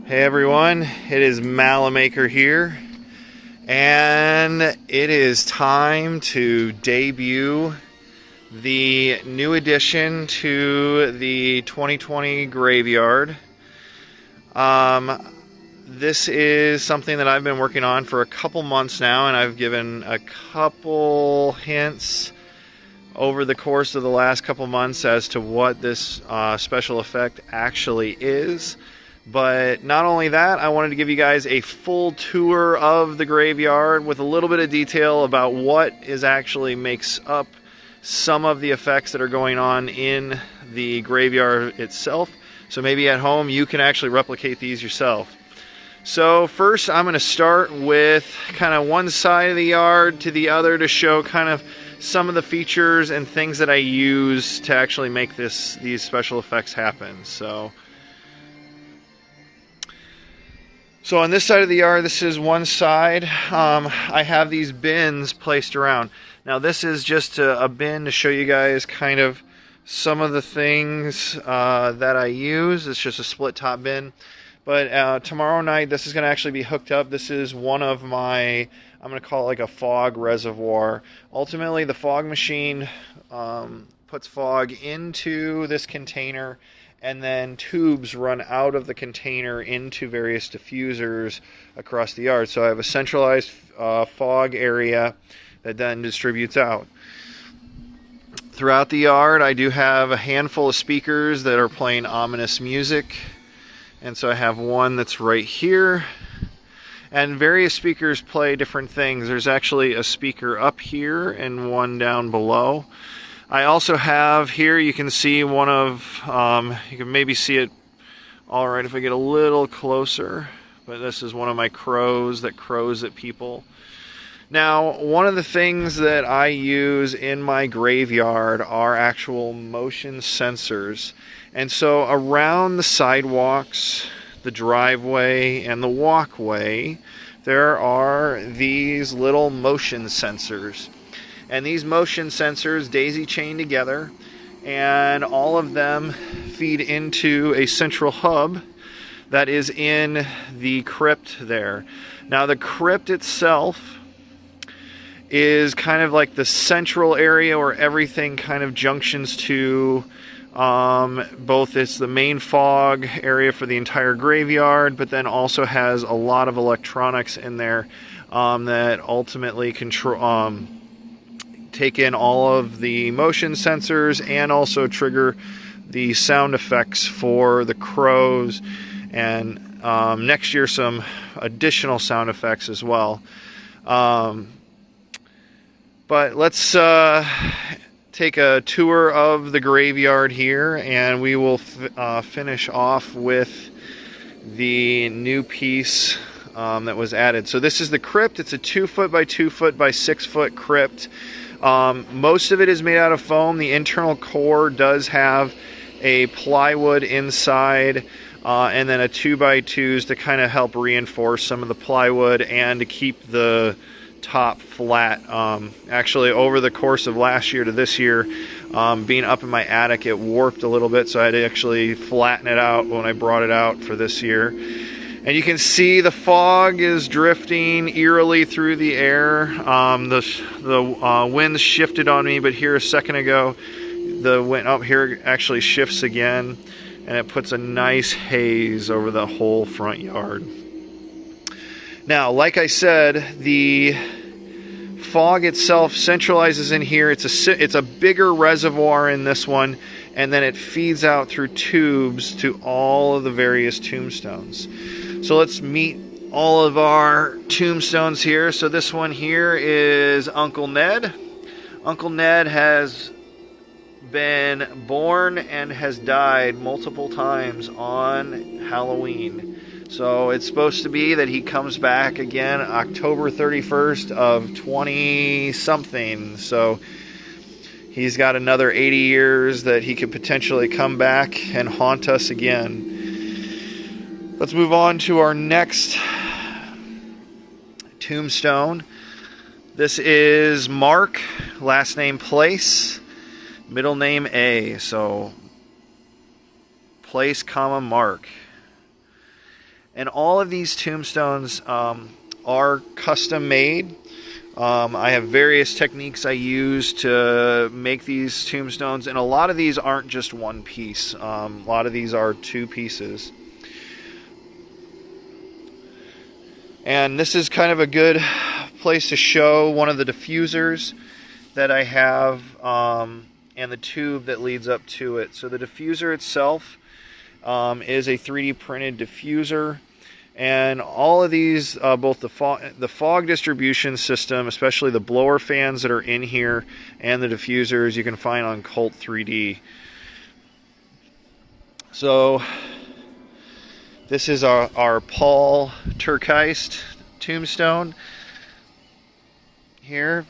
Hey everyone, it is MalaMaker here, and it is time to debut the new addition to the 2020 graveyard. This is something that I've been working on for a couple months now, and I've given a couple hints over the course of the last couple months as to what this special effect actually is. But not only that, I wanted to give you guys a full tour of the graveyard with a little bit of detail about what actually makes up some of the effects that are going on in the graveyard itself. So maybe at home you can actually replicate these yourself. So first I'm going to start with kind of one side of the yard to the other to show kind of some of the features and things that I use to actually make these special effects happen. So on this side of the yard, this is one side. I have these bins placed around. Now this is just a bin to show you guys kind of some of the things that I use. It's just a split top bin. But tomorrow night, this is going to actually be hooked up. This is one of my, I'm going to call it like a fog reservoir. Ultimately, the fog machine puts fog into this container, and then tubes run out of the container into various diffusers across the yard. So I have a centralized fog area that then distributes out. Throughout the yard, I do have a handful of speakers that are playing ominous music. And so I have one that's right here. And various speakers play different things. There's actually a speaker up here and one down below. I also have here, you can see one of, you can maybe see it all right if I get a little closer, but this is one of my crows that crows at people. Now, one of the things that I use in my graveyard are actual motion sensors. And so around the sidewalks, the driveway, and the walkway, there are these little motion sensors. And these motion sensors daisy chain together, and all of them feed into a central hub that is in the crypt there. Now the crypt itself is kind of like the central area where everything kind of junctions to both it's the main fog area for the entire graveyard, but then also has a lot of electronics in there that ultimately control take in all of the motion sensors and also trigger the sound effects for the crows, and next year some additional sound effects as well. But let's take a tour of the graveyard here, and we will finish off with the new piece that was added. So this is the crypt. It's a 2 foot by 2 foot by 6 foot crypt. Most of it is made out of foam. The internal core does have a plywood inside, and then a 2x2s to kind of help reinforce some of the plywood and to keep the top flat. Actually, over the course of last year to this year, being up in my attic, it warped a little bit, so I had to actually flatten it out when I brought it out for this year. And you can see the fog is drifting eerily through the air. The wind shifted on me, but here a second ago, the wind up here actually shifts again, and it puts a nice haze over the whole front yard. Now, like I said, the fog itself centralizes in here. It's a bigger reservoir in this one, and then it feeds out through tubes to all of the various tombstones. So let's meet all of our tombstones here. So this one here is Uncle Ned. Uncle Ned has been born and has died multiple times on Halloween. So it's supposed to be that he comes back again October 31st of 20-something. So he's got another 80 years that he could potentially come back and haunt us again. Let's move on to our next tombstone. This is Mark, last name Place, middle name A. So Place, Mark. And all of these tombstones are custom made. I have various techniques I use to make these tombstones, and a lot of these aren't just one piece. A lot of these are two pieces. And this is kind of a good place to show one of the diffusers that I have, and the tube that leads up to it. So the diffuser itself is a 3D printed diffuser. And all of these, both the fog distribution system, especially the blower fans that are in here, and the diffusers, you can find on Cult 3D. So this is our Paul Turkist tombstone here.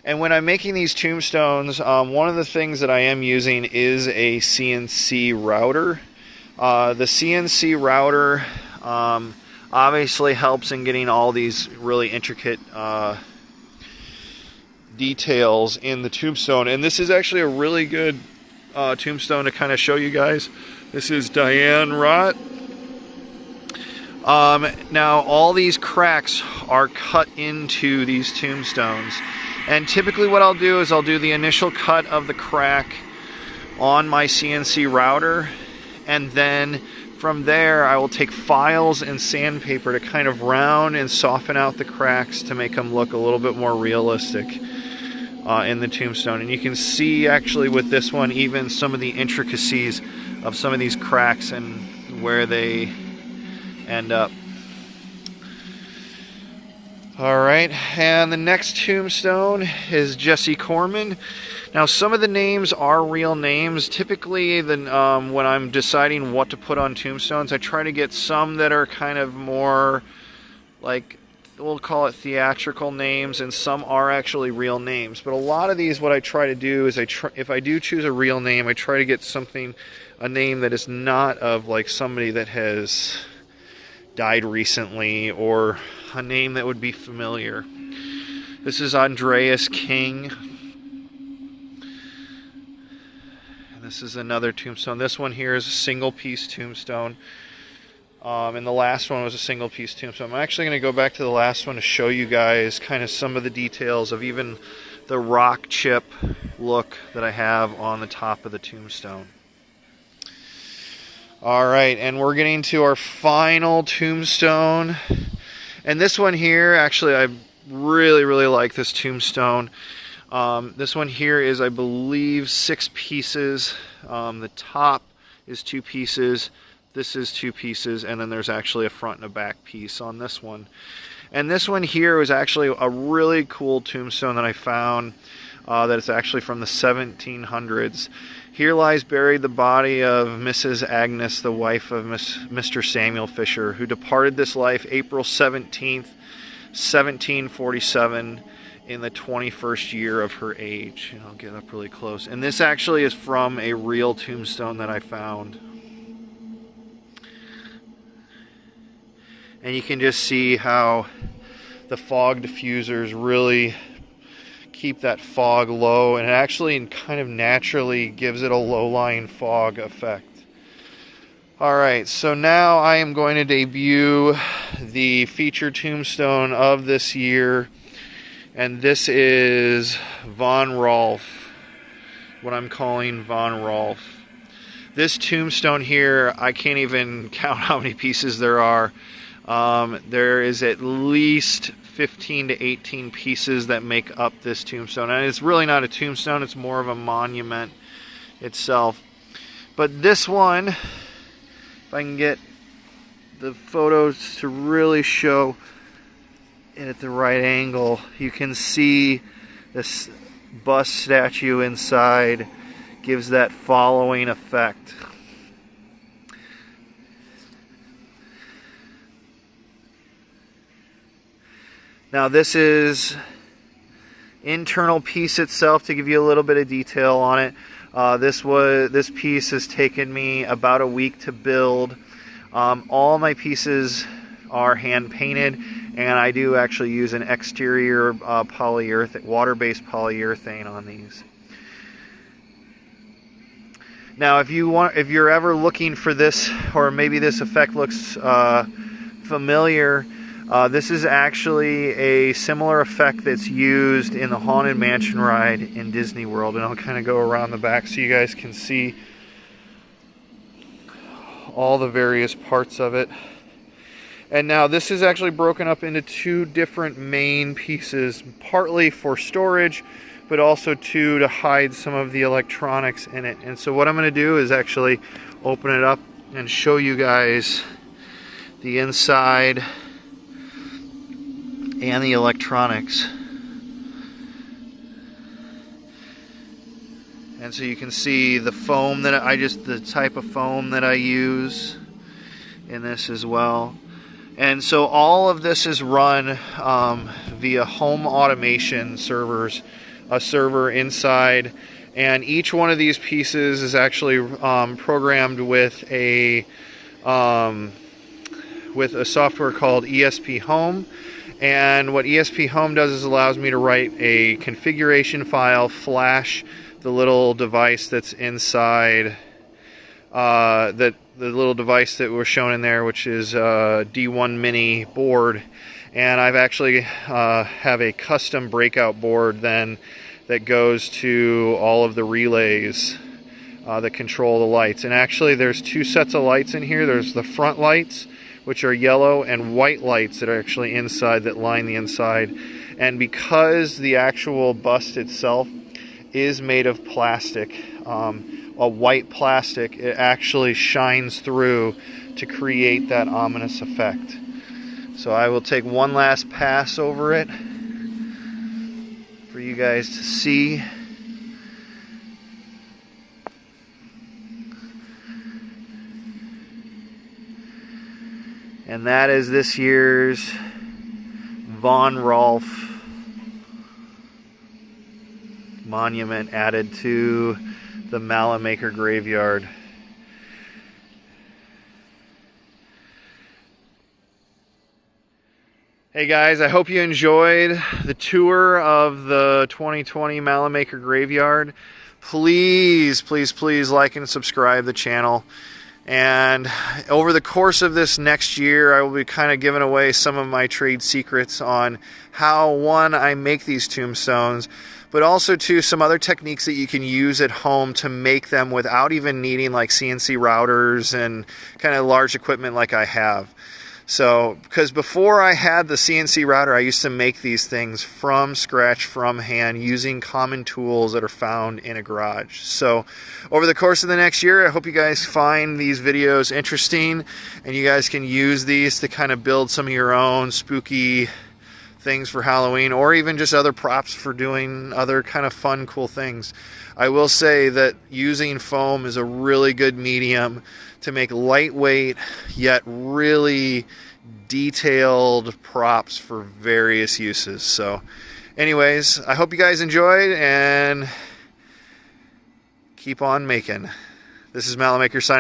And when I'm making these tombstones, one of the things that I am using is a CNC router. The CNC router obviously helps in getting all these really intricate details in the tombstone. And this is actually a really good tombstone to kind of show you guys. This is Diane Rott. Now all these cracks are cut into these tombstones. And typically what I'll do is I'll do the initial cut of the crack on my CNC router, and then from there I will take files and sandpaper to kind of round and soften out the cracks to make them look a little bit more realistic in the tombstone. And you can see actually with this one even some of the intricacies of some of these cracks and where they end up. Alright, and the next tombstone is Jesse Corman. Now some of the names are real names. Typically when I'm deciding what to put on tombstones, I try to get some that are kind of more like, we'll call it theatrical names, and some are actually real names. But a lot of these, what I try to do is if I do choose a real name, I try to get a name that is not of like somebody that has died recently, or a name that would be familiar. This is Andreas King. And this is another tombstone. This one here is a single piece tombstone. And the last one was a single piece tombstone. I'm actually going to go back to the last one to show you guys kind of some of the details of even the rock chip look that I have on the top of the tombstone. Alright, and we're getting to our final tombstone. And this one here, actually I really like this tombstone. This one here is, I believe, 6 pieces. The top is 2 pieces. This is 2 pieces, and then there's actually a front and a back piece on this one. And this one here was actually a really cool tombstone that I found that is actually from the 1700s. Here lies buried the body of Mrs. Agnes, the wife of Mr. Samuel Fisher, who departed this life April 17th, 1747, in the 21st year of her age. And I'll get up really close. And this actually is from a real tombstone that I found. And you can just see how the fog diffusers really keep that fog low, and it actually kind of naturally gives it a low-lying fog effect. Alright, so now I am going to debut the feature tombstone of this year, and this is Von Rolf, what I'm calling Von Rolf. This tombstone here, I can't even count how many pieces there are. There is at least 15 to 18 pieces that make up this tombstone. And it's really not a tombstone, it's more of a monument itself. But this one, if I can get the photos to really show it at the right angle, you can see this bust statue inside gives that following effect. Now this is internal piece itself to give you a little bit of detail on it. This piece has taken me about a week to build. All my pieces are hand painted, and I do actually use an exterior water-based polyurethane on these. Now if you're ever looking for this, or maybe this effect looks familiar, this is actually a similar effect that's used in the Haunted Mansion ride in Disney World, and I'll kind of go around the back so you guys can see all the various parts of it. And now this is actually broken up into two different main pieces, partly for storage, but also to hide some of the electronics in it. And so what I'm going to do is actually open it up and show you guys the inside and the electronics. And so you can see the foam that the type of foam that I use in this as well. And so all of this is run via home automation servers, a server inside, and each one of these pieces is actually programmed with a software called ESP Home. And what ESP Home does is allows me to write a configuration file, flash the little device that's inside, the little device that was shown in there, which is a D1 mini board. And I've actually have a custom breakout board then that goes to all of the relays that control the lights. And actually there's two sets of lights in here. There's the front lights, which are yellow, and white lights that are actually inside that line the inside. And because the actual bust itself is made of plastic, a white plastic, it actually shines through to create that ominous effect. So I will take one last pass over it for you guys to see. And that is this year's Von Rolf monument added to the MalaMaker graveyard. Hey guys, I hope you enjoyed the tour of the 2020 MalaMaker graveyard. Please, please, please like and subscribe the channel. And over the course of this next year, I will be kind of giving away some of my trade secrets on how, one, I make these tombstones, but also, two, some other techniques that you can use at home to make them without even needing like CNC routers and kind of large equipment like I have. So, because before I had the CNC router, I used to make these things from scratch, from hand, using common tools that are found in a garage. So, over the course of the next year, I hope you guys find these videos interesting, and you guys can use these to kind of build some of your own spooky things for Halloween, or even just other props for doing other kind of fun, cool things. I will say that using foam is a really good medium to make lightweight yet really detailed props for various uses. So anyways, I hope you guys enjoyed, and keep on making. This is MalaMaker signing.